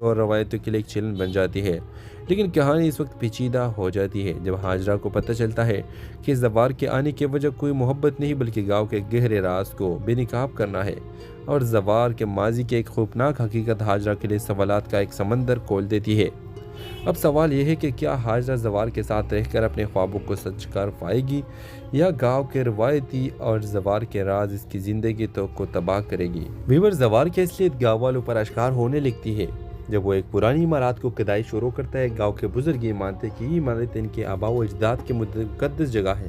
اور روایتوں کے لیے ایک چیلنج بن جاتی ہے۔ لیکن کہانی اس وقت پیچیدہ ہو جاتی ہے جب ہاجرہ کو پتہ چلتا ہے کہ زوار کے آنے کی وجہ کوئی محبت نہیں بلکہ گاؤں کے گہرے راز کو بے نقاب کرنا ہے، اور زوار کے ماضی کی ایک خوفناک حقیقت ہاجرہ کے لیے سوالات کا ایک سمندر کھول دیتی ہے۔ اب سوال یہ ہے کہ کیا ہاجرہ زوار کے ساتھ رہ کر اپنے خوابوں کو سچ کر پائے گی، یا گاؤں کے روایتی اور زوار کے راز اس کی زندگی کو تباہ کرے گی؟ ویور زوار کی اصلیت گاؤں والوں پر اشکار ہونے لگتی ہے جب وہ ایک پرانی عمارات کو کھدائی شروع کرتا ہے۔ گاؤں کے بزرگ یہ مانتے ہیں کہ یہ عمارت ان کے آباء و اجداد کی مقدس جگہ ہے،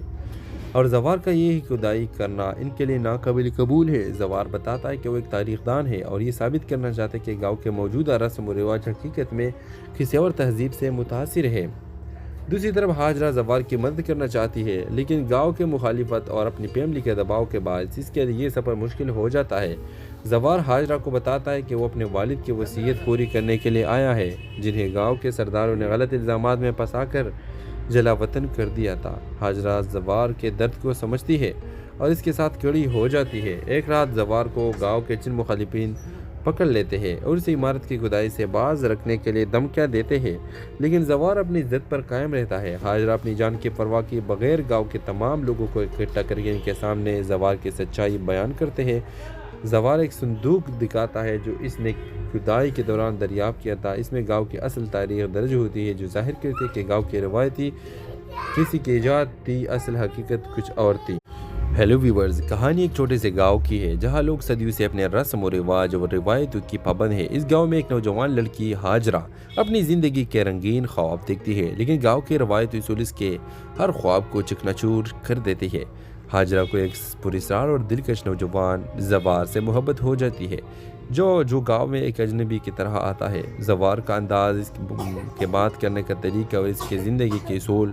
اور زوار کا یہ کھدائی کرنا ان کے لیے ناقابل قبول ہے۔ زوار بتاتا ہے کہ وہ ایک تاریخ دان ہے اور یہ ثابت کرنا چاہتا ہے کہ گاؤں کے موجودہ رسم و رواج حقیقت میں کسی اور تہذیب سے متاثر ہے۔ دوسری طرف ہاجرہ زوار کی مدد کرنا چاہتی ہے، لیکن گاؤں کے مخالفت اور اپنی فیملی کے دباؤ کے باعث اس کے لیے یہ سفر مشکل ہو جاتا ہے۔ زوار ہاجرہ کو بتاتا ہے کہ وہ اپنے والد کی وصیت پوری کرنے کے لیے آیا ہے، جنہیں گاؤں کے سرداروں نے غلط الزامات میں پھنسا کر جلا وطن کر دیا تھا۔ ہاجرہ زوار کے درد کو سمجھتی ہے اور اس کے ساتھ کھڑی ہو جاتی ہے۔ ایک رات زوار کو گاؤں کے چند مخالفین پکڑ لیتے ہیں اور اسے عمارت کی کھدائی سے باز رکھنے کے لیے دھمکیاں دیتے ہیں، لیکن زوار اپنی ضد پر قائم رہتا ہے۔ ہاجرہ اپنی جان کی پرواہ کیے بغیر گاؤں کے تمام لوگوں کو اکٹھا کر کے ان کے سامنے زوار کی سچائی بیان کرتے ہیں۔ زوار ایک صندوق دکھاتا ہے جو اس نے کھدائی کے دوران دریافت کیا تھا۔ اس میں گاؤں کی اصل تاریخ درج ہوتی ہے، جو ظاہر کرتی ہے کہ گاؤں کی روایتی کسی کی ایجاد تھی، اصل حقیقت کچھ اور تھی۔ ہیلو ویورز، کہانی ایک چھوٹے سے گاؤں کی ہے جہاں لوگ صدیوں سے اپنے رسم و رواج اور روایتوں کی پابند ہیں۔ اس گاؤں میں ایک نوجوان لڑکی ہاجرہ اپنی زندگی کے رنگین خواب دیکھتی ہے، لیکن گاؤں کے روایتی اصول اس کے ہر خواب کو چکنا چور کر دیتی ہے۔ ہاجرہ کو ایک پراسرار اور دلکش نوجوان زوار سے محبت ہو جاتی ہے، جو گاؤں میں ایک اجنبی کی طرح آتا ہے۔ زوار کا انداز، اس کے بات کرنے کا طریقہ اور اس کی زندگی کے اصول